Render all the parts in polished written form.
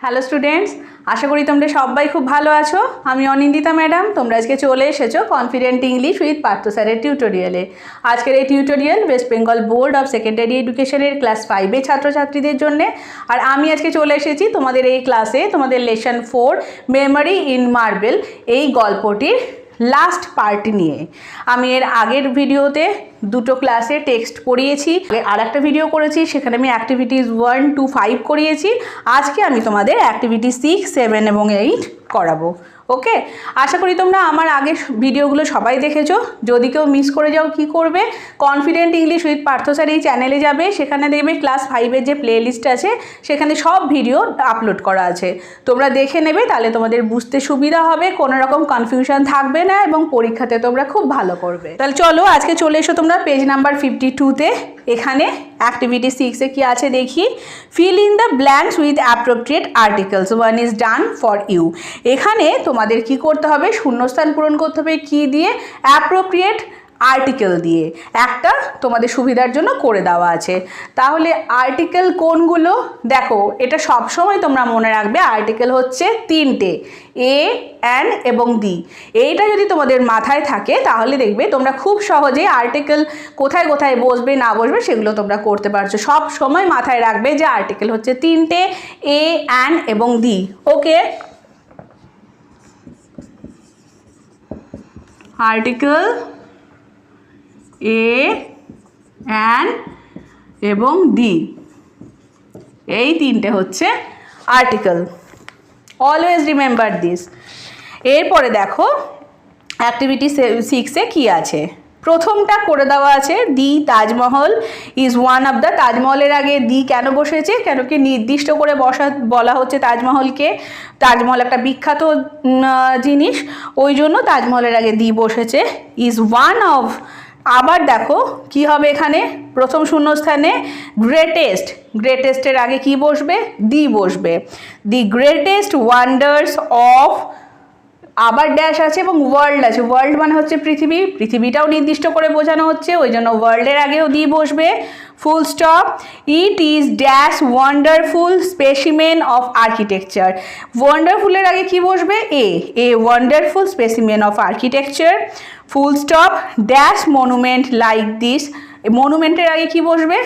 Hello students, আশা করি তোমরা সবাই খুব ভালো আছো। আমি অনিন্দিতা ম্যাডাম। তোমরা আজকে চলে এসেছো কনফিডেন্ট ইংলিশ উইথ পার্থ স্যারের টিউটোরিয়ালে। আজকের এই tutorial West Bengal board of secondary এডুকেশনের ক্লাস 5-এর ছাত্রছাত্রীদের জন্যে। আর আমি আজকে চলে এসেছি তোমাদের এই ক্লাসে তোমাদের লেসন 4 মেমোরি ইন মার্বেল এই গল্পটির লাস্ট পার্ট নিয়ে। আমি এর আগের ভিডিওতে দুটো ক্লাসে টেক্সট পড়িয়েছি, আর একটা ভিডিও করেছি, সেখানে আমি অ্যাক্টিভিটিস 1 to 5 করিয়েছি। আজকে আমি তোমাদের অ্যাক্টিভিটি 6, 7 এবং 8 করাবো। ওকে, আশা করি তোমরা আমার আগের ভিডিওগুলো সবাই দেখেছো। যদি কেউ মিস করে যাও কি করবে, confident English with Partha sir এই চ্যানেলে যাবে, সেখানে দেখবে ক্লাস 5-এর যে প্লে লিস্ট আছে সেখানে সব ভিডিও আপলোড করা আছে। তোমরা দেখে নেবে, তাহলে তোমাদের বুঝতে সুবিধা হবে, কোনো রকম কনফিউশন থাকবে না এবং পরীক্ষাতে তোমরা খুব ভালো করবে। তাহলে চলো আজকে চলে এসো তোমরা পেজ নাম্বার 52-তে। এখানে অ্যাক্টিভিটি 6-এ কি আছে দেখি। Fill in the blanks with appropriate articles, one is done for you. এখানে তোমাদের কি করতে হবে, শূন্যস্থান পূরণ করতে হবে কি দিয়ে, অ্যাপ্রোপ্রিয়েট আর্টিকেল দিয়ে। একটা তোমাদের সুবিধার জন্য করে দেওয়া আছে। তাহলে আর্টিকেল কোনগুলো দেখো, এটা সবসময় তোমরা মনে রাখবে, আর্টিকেল হচ্ছে 3টে, এ, অ্যান এবং দি। এইটা যদি তোমাদের মাথায় থাকে তাহলে দেখবে তোমরা খুব সহজেই আর্টিকেল কোথায় কোথায় বসবে না বসবে সেগুলো তোমরা করতে পারছো। সব সময় মাথায় রাখবে যে আর্টিকেল হচ্ছে 3টে, এ, অ্যান এবং দি। ওকে, আর্টিকেল এ, অ্যান এবং দি, এই তিনটে হচ্ছে আর্টিকেল। Always remember this. এরপরে দেখো অ্যাক্টিভিটি 6-এ কি আছে। প্রথমটা করে দেওয়া আছে, the Taj Mahal is one of the. তাজমহলের আগে দি কেন বসেছে, কেন কি নির্দিষ্ট করে বলা হচ্ছে তাজমহলকে। তাজমহল একটা বিখ্যাত জিনিস, ওই জন্য তাজমহলের আগে দি বসেছে। ইজ ওয়ান অফ, আবার দেখো কি হবে এখানে, প্রথম শূন্যস্থানে গ্রেটেস্ট, গ্রেটেস্টের আগে কি বসবে, দি বসবে। দি গ্রেটেস্ট ওয়ান্ডার্স অফ, আবার ড্যাশ আছে এবং ওয়ার্ল্ড আছে। ওয়ার্ল্ড মানে হচ্ছে পৃথিবী, পৃথিবীটাও নির্দিষ্ট করে বোঝানো হচ্ছে, ওই জন্য ওয়ার্ল্ডের আগেও দি বসবে। Full stop. It is dash wonderful specimen of architecture. ওয়ান্ডারফুলের আগে কি বসবে, a wonderful specimen of architecture. Full stop. Dash monument like this, মনুমেন্টের আগে কি বসবে,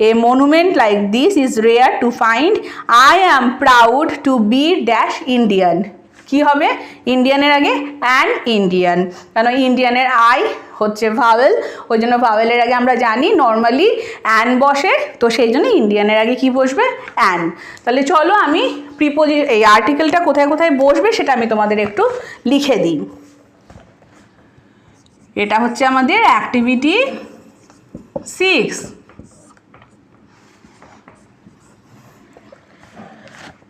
a monument like this is rare to find. I am proud to be dash Indian. কি হবে, ইন্ডিয়ানের আগে অ্যান ইন্ডিয়ান, কেন ইন্ডিয়ানের আই হচ্ছে ভাওয়েল, ওই জন্য ভাওয়েলের আগে আমরা জানি নর্মালি অ্যান বসে, তো সেই জন্য ইন্ডিয়ানের আগে কি বসবে, অ্যান। তাহলে চলো আমি এই আর্টিকেলটা কোথায় কোথায় বসবে সেটা আমি তোমাদের একটু লিখে দিই। এটা হচ্ছে আমাদের অ্যাক্টিভিটি 6।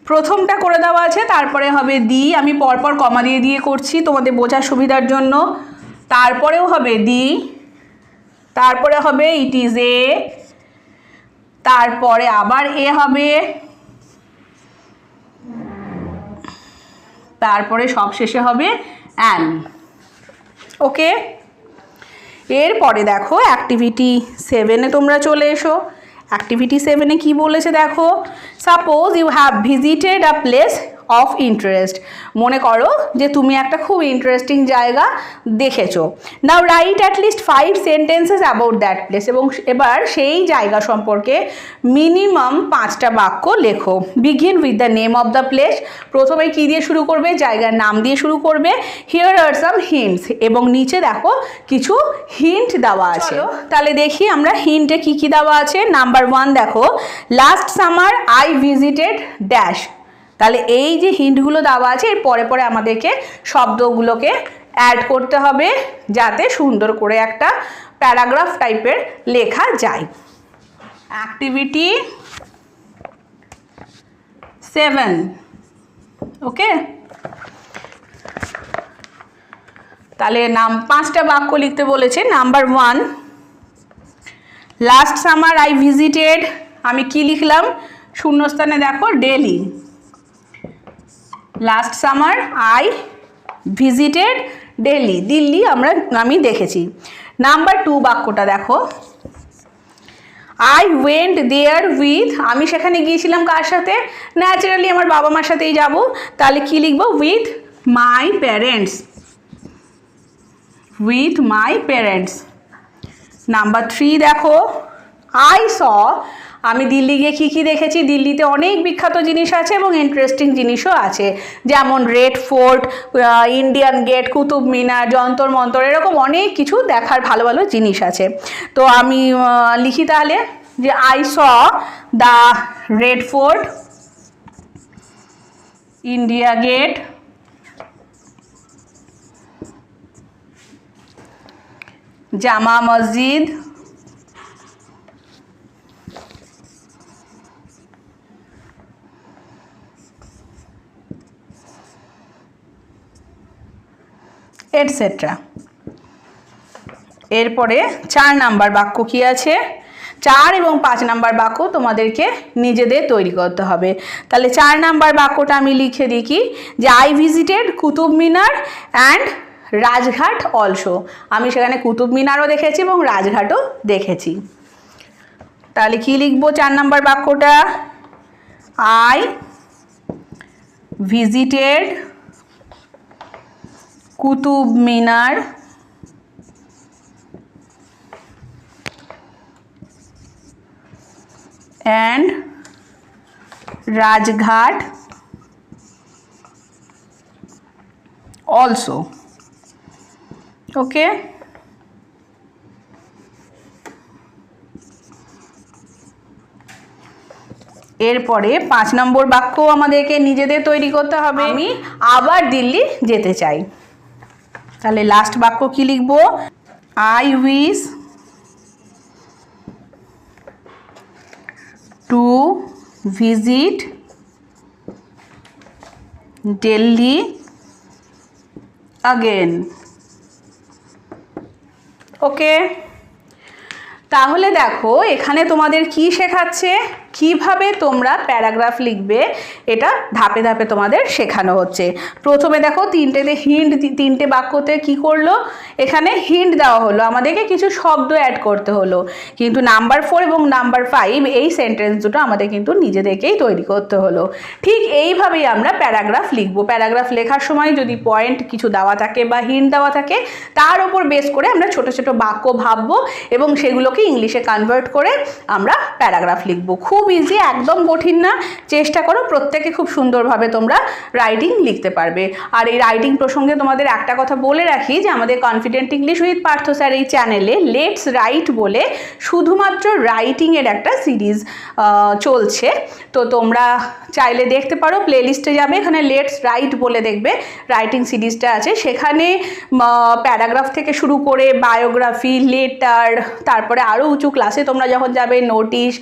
প্রথমটা করে দেওয়া আছে, তারপরে হবে দি, আমি পরপর কমা দিয়ে দিয়ে করছি তোমাদের বোঝার সুবিধার জন্য। তারপরেও হবে দি, তারপরে হবে ইট ইজ এ, তারপরে আবার এ হবে, তারপরে সবশেষে হবে অ্যান। ওকে, এরপরে দেখো অ্যাক্টিভিটি 7-এ তোমরা চলে এসো। অ্যাক্টিভিটি 7-এ কি বলেছে দেখো। Suppose you have visited a place of interest. মনে করো যে তুমি একটা খুব ইন্টারেস্টিং জায়গা দেখেছো। Now write at least 5 sentences about that place. এবং এবার সেই জায়গা সম্পর্কে মিনিমাম 5টা বাক্য লেখো। Begin with the name of the place. প্রথমে কি দিয়ে শুরু করবে, জায়গার নাম দিয়ে শুরু করবে। হিয়ার আর সাম হিন্টস, এবং নিচে দেখো কিছু হিন্ট দেওয়া আছে। তাহলে দেখি আমরা হিন্টে কি কি দেওয়া আছে। নাম্বার 1 দেখো, last summer I visited dash. তাহলে এই যে হিন্টগুলো দেওয়া আছে, এর পরে পরে আমাদেরকে শব্দগুলোকে অ্যাড করতে হবে যাতে সুন্দর করে একটা প্যারাগ্রাফ টাইপের লেখা যায়। অ্যাক্টিভিটি 7। ওকে, তাহলে 5টা বাক্য লিখতে বলেছে। Number 1, last summer I visited, আমি কি লিখলাম, শূন্যস্থানে দেখো Delhi. Last summer I visited Delhi, Delhi আমি দেখেছি। নাম্বার 2 বাক্যটা দেখো, আই ওয়েন্ট দেয়ার উইথ, আমি সেখানে গিয়েছিলাম কার সাথে? ন্যাচারালি আমার বাবা মার সাথেই যাব, তাহলে কি লিখবো? With my parents, with my parents. Number 3 দেখো, আই স, আমি দিল্লি গিয়ে কী কী দেখেছি? দিল্লিতে অনেক বিখ্যাত জিনিস আছে এবং ইন্টারেস্টিং জিনিসও আছে, যেমন Red Fort, Indian Gate, Qutub Minar, Jantar Mantar, এরকম অনেক কিছু দেখার ভালো ভালো জিনিস আছে। তো আমি লিখি তাহলে যে I saw the Red Fort, India Gate, Jama Masjid, etcetera. এরপরে 4 নাম্বার বাক্য কি আছে? 4 এবং 5 নাম্বার বাক্য তোমাদেরকে নিজেদের তৈরি করতে হবে। তাহলে 4 নাম্বার বাক্যটা আমি লিখে দিই কি, যে I visited Qutub Minar and Rajghat also, আমি সেখানে কুতুব মিনারও দেখেছি এবং রাজঘাটও দেখেছি। তাহলে কি লিখবো 4 নাম্বার বাক্যটা? I visited Qutub Minar and Rajghat also. Okay, এরপরে 5 নম্বর বাক্য আমাদেরকে নিজেদের তৈরি করতে হবে। আমি আবার দিল্লি যেতে চাই, তাহলে লাস্ট বাক্য কি লিখব? I wish to visit Delhi again. ওকে, তাহলে দেখো এখানে তোমাদের কি শেখাচ্ছে, কিভাবে তোমরা প্যারাগ্রাফ লিখবে এটা ধাপে ধাপে তোমাদের শেখানো হচ্ছে। প্রথমে দেখো 3টেতে হিন্ট, 3টে বাক্যতে কি করলো, এখানে হিন্ট দেওয়া হলো, আমাদেরকে কিছু শব্দ অ্যাড করতে হলো। কিন্তু নাম্বার 4 এবং নাম্বার 5 এই সেন্টেন্স দুটো আমাদের কিন্তু নিজেদেরকেই তৈরি করতে হলো। ঠিক এইভাবেই আমরা প্যারাগ্রাফ লিখবো। প্যারাগ্রাফ লেখার সময় যদি পয়েন্ট কিছু দেওয়া থাকে বা হিন্ট দেওয়া থাকে, তার উপর বেস করে আমরা ছোট ছোট বাক্য ভাববো এবং সেগুলোকে ইংলিশে কনভার্ট করে আমরা প্যারাগ্রাফ লিখবো। খুব ইজি, একদম কঠিন না, চেষ্টা করো প্রত্যেকে খুব সুন্দরভাবে তোমরা রাইটিং লিখতে পারবে। আর এই রাইটিং প্রসঙ্গে তোমাদের একটা কথা বলে রাখি যে আমাদের confident English with Partha sir এই চ্যানেলে লেটস রাইট বলে শুধুমাত্র রাইটিংয়ের একটা সিরিজ চলছে, তো তোমরা চাইলে দেখতে পারো, প্লেলিস্টে যাবে, এখানে লেটস রাইট বলে দেখবে রাইটিং সিরিজটা আছে। সেখানে প্যারাগ্রাফ থেকে শুরু করে বায়োগ্রাফি, লেটার, তারপরে আরও উঁচু ক্লাসে তোমরা যখন যাবে নোটিশ,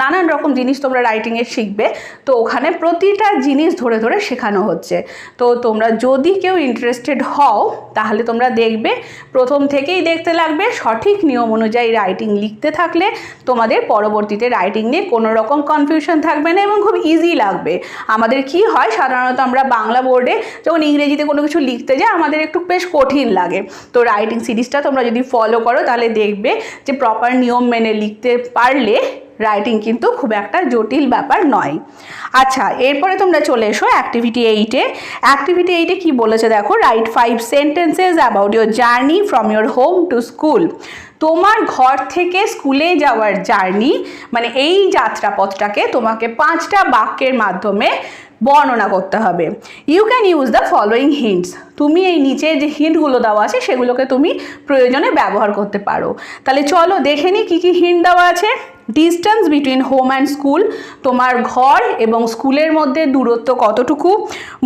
নানান রকম জিনিস তোমরা রাইটিংয়ে শিখবে। তো ওখানে প্রতিটা জিনিস ধরে ধরে শেখানো হচ্ছে। তো তোমরা যদি কেউ ইন্টারেস্টেড হও তাহলে তোমরা দেখবে, প্রথম থেকেই দেখতে লাগবে, সঠিক নিয়ম অনুযায়ী রাইটিং লিখতে থাকলে তোমাদের পরবর্তীতে রাইটিং নিয়ে কোনো রকম কনফিউশন থাকবে না এবং খুব ইজি লাগবে। আমাদের কি হয়, সাধারণত আমরা বাংলা বোর্ডে যখন ইংরেজিতে কোনো কিছু লিখতে যাই আমাদের একটু বেশ কঠিন লাগে। তো রাইটিং সিরিজটা তোমরা যদি ফলো করো তাহলে দেখবে যে প্রপার নিয়ম মেনে লিখতে পারলে রাইটিং কিন্তু খুব একটা জটিল ব্যাপার নয়। আচ্ছা, এরপরে তোমরা চলে এসো অ্যাক্টিভিটি 8-এ। অ্যাক্টিভিটি 8-এ কি বলেছে দেখো, right 5 sentences about your journey from your home to school. তোমার ঘর থেকে স্কুলে যাওয়ার জার্নি, মানে এই যাত্রাপথটাকে তোমাকে 5টা বাক্যের মাধ্যমে বর্ণনা করতে হবে। You can use the following hints, তুমি এই নিচে যে হিন্টগুলো দেওয়া আছে সেগুলোকে তুমি প্রয়োজনে ব্যবহার করতে পারো। তাহলে চলো দেখে নিই কী কী হিন্ট দেওয়া আছে। Distance between home and school, তোমার ঘর এবং স্কুলের মধ্যে দূরত্ব কতটুকু।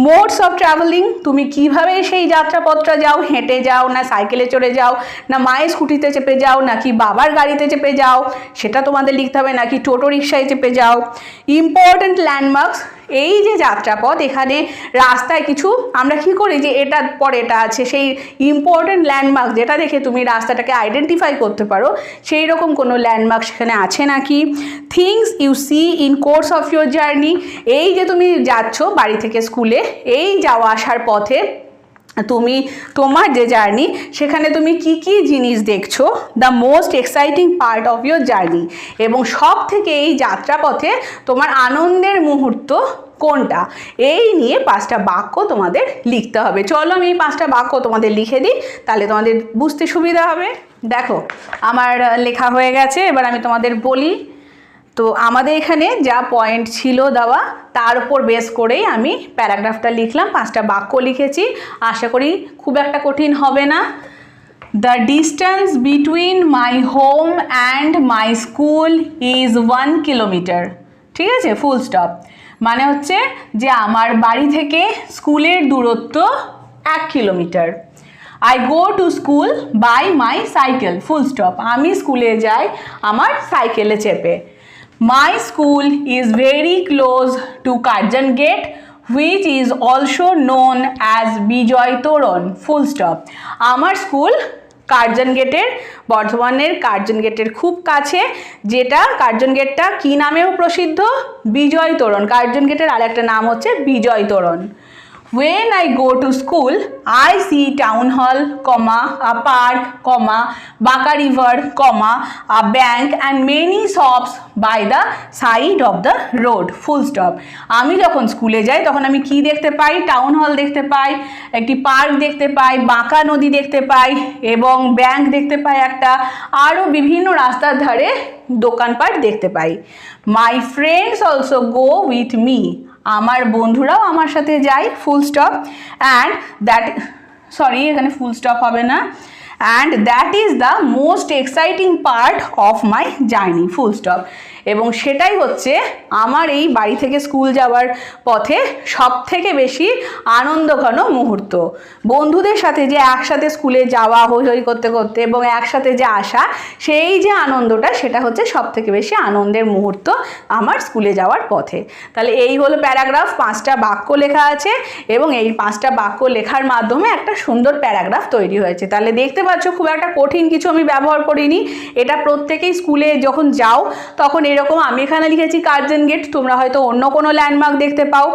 মোডস অফ ট্রাভেলিং, তুমি কিভাবে সেই যাত্রাপথটা যাও, হেঁটে যাও না সাইকেলে চড়ে যাও না মায়ের স্কুটিতে চেপে যাও নাকি বাবার গাড়িতে চেপে যাও সেটা তোমাদের লিখতে হবে, নাকি টোটো রিক্সায় চেপে যাও। ইম্পর্ট্যান্ট ল্যান্ডমার্কস, এই যে যাত্রাপথ এখানে রাস্তায় কিছু আমরা কি করি যে এটার পর এটা আছে, সেই ইম্পর্ট্যান্ট ল্যান্ডমার্ক যেটা দেখে তুমি রাস্তাটাকে আইডেন্টিফাই করতে পারো সেই রকম কোনো ল্যান্ডমার্ক সেখানে আছে নাকি। Things you see in course of your journey, এই যে তুমি যাচ্ছ বাড়ি থেকে স্কুলে, এই যাওয়া আসার পথে তুমি তোমার যে জার্নি সেখানে তুমি কি কি জিনিস দেখছো, the most exciting part of your journey, এবং সব থেকে এই যাত্রাপথে তোমার আনন্দের মুহূর্ত কোনটা, এই নিয়ে 5টা বাক্য তোমাদের লিখতে হবে। চলো আমি এই 5টা বাক্য তোমাদের লিখে দিই, তাহলে তোমাদের বুঝতে সুবিধা হবে। দেখো আমার লেখা হয়ে গেছে, এবার আমি তোমাদের বলি। তো আমাদের এখানে যা পয়েন্ট ছিল দেওয়া তার উপর বেস করেই আমি প্যারাগ্রাফটা লিখলাম, 5টা বাক্য লিখেছি। আশা করি খুব একটা কঠিন হবে না। The distance between my home and my school is 1 kilometre. ঠিক আছে, ফুল স্টপ। মানে হচ্ছে যে আমার বাড়ি থেকে স্কুলের দূরত্ব 1 kilometre. I go to school by my cycle, full stop. আমি স্কুলে যাই আমার সাইকেলে চেপে। My school is very close to Karjan Gate, which is also known as Bijoy Toron, full stop. আমার স্কুল কার্জন গেটের, বর্ধমানের কার্জন গেটের খুব কাছে, যেটা কার্জন গেটটা কী নামেও প্রসিদ্ধ? বিজয় তোরণ। কার্জন গেটের আরেকটা নাম হচ্ছে বিজয় তোরণ। When I go to school, I see town hall, a park, Baka river, a bank and many shops by the side of the road, full stop. আমি যখন স্কুলে যাই তখন আমি কি দেখতে পাই? টাউন হল দেখতে পাই, একটি পার্ক দেখতে পাই, বাঁকা নদী দেখতে পাই এবং ব্যাংক দেখতে পাই একটা, আরও বিভিন্ন রাস্তার ধারে দোকানপাট দেখতে পাই। My friends also go with me. আমার বন্ধুরাও আমার সাথে যায়, full stop. And that, sorry এখানে ফুল স্টপ হবে না। And that is the most exciting part of my journey, full stop. এবং সেটাই হচ্ছে আমার এই বাড়ি থেকে স্কুল যাওয়ার পথে সব থেকে বেশি আনন্দঘন মুহূর্ত। বন্ধুদের সাথে যে একসাথে স্কুলে যাওয়া, হই হই করতে করতে এবং একসাথে যে আসা, সেই যে আনন্দটা, সেটা হচ্ছে সব থেকে বেশি আনন্দের মুহূর্ত আমার স্কুলে যাওয়ার পথে। তাহলে এই হলো প্যারাগ্রাফ, 5টা বাক্য লেখা আছে এবং এই 5টা বাক্য লেখার মাধ্যমে একটা সুন্দর প্যারাগ্রাফ তৈরি হয়েছে। তাহলে দেখতে পাচ্ছ খুব একটা কঠিন কিছু আমি ব্যবহার করিনি। এটা প্রত্যেকেই স্কুলে যখন যাও তখন এরকম, আমি এখানে লিখেছি কার্জন গেট, তোমরা হয়তো অন্য কোনো ল্যান্ডমার্ক দেখতে পাও।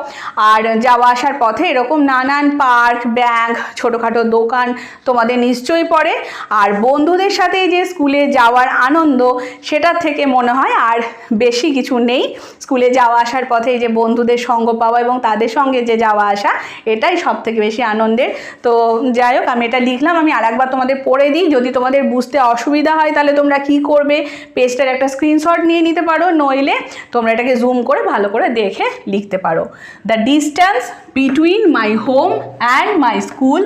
আর যাওয়া আসার পথে এরকম নানান পার্ক, ব্যাংক, ছোটোখাটো দোকান তোমাদের নিশ্চয়ই পড়ে। আর বন্ধুদের সাথে যে স্কুলে যাওয়ার আনন্দ, সেটার থেকে মনে হয় আর বেশি কিছু নেই। স্কুলে যাওয়া আসার পথে যে বন্ধুদের সঙ্গ পাওয়া এবং তাদের সঙ্গে যে যাওয়া আসা, এটাই সব থেকে বেশি আনন্দের। তো যাই হোক, আমি এটা লিখলাম। আমি আরেকবার তোমাদের পড়ে দিই, যদি তোমাদের বুঝতে অসুবিধা হয় তাহলে তোমরা কি করবে, পেজটার একটা স্ক্রিনশট নিয়ে নিতে পারো, নইলে তোমরা এটাকে জুম করে ভালো করে দেখে লিখতে পারো। The distance between my home and my school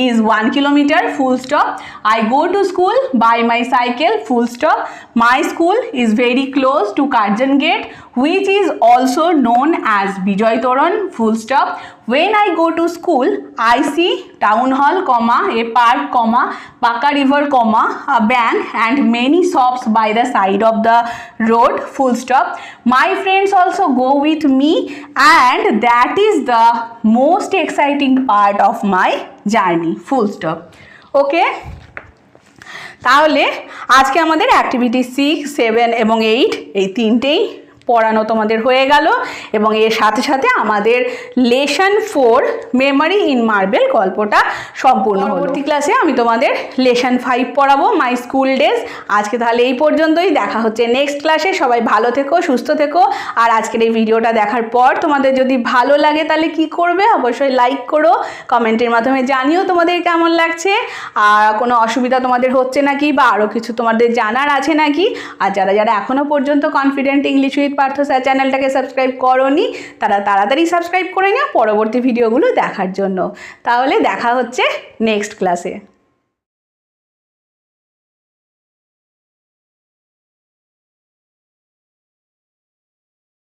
is 1 kilometre, full stop. I go to school by my cycle, full stop. My school is very close to Curzon Gate, which is also known as Bijoy Toron, full stop. When I go to school, I see town hall, a park, Baka river, a bank and many shops by the side of the road, full stop. My friends also go with me and that is the most exciting part of my journey, full stop. Okay? তাহলে আজকে আমাদের activity 6, 7 এবং 8 এই 3টেই পড়ানো তোমাদের হয়ে গেল এবং এর সাথে সাথে আমাদের লেসন 4 মেমোরি ইন মার্বেল গল্পটা সম্পূর্ণ হলো। পরবর্তী ক্লাসে আমি তোমাদের লেসন 5 পড়াবো, মাই স্কুল ডেজ। আজকে তাহলে এই পর্যন্তই, দেখা হচ্ছে নেক্সট ক্লাসে। সবাই ভালো থেকো, সুস্থ থেকো। আর আজকের এই ভিডিওটা দেখার পর তোমাদের যদি ভালো লাগে তাহলে কি করবে? অবশ্যই লাইক করো, কমেন্টের মাধ্যমে জানিও তোমাদের কেমন লাগছে, আর কোনো অসুবিধা তোমাদের হচ্ছে নাকি বা আরও কিছু তোমাদের জানার আছে নাকি। আর যারা যারা এখনও পর্যন্ত confident English with Partha sir চ্যানেলটাকে সাবস্ক্রাইব করোনি, তারা তাড়াতাড়ি সাবস্ক্রাইব করে নিও পরবর্তী ভিডিওগুলো দেখার জন্য। তাহলে দেখা হচ্ছে নেক্সট ক্লাসে।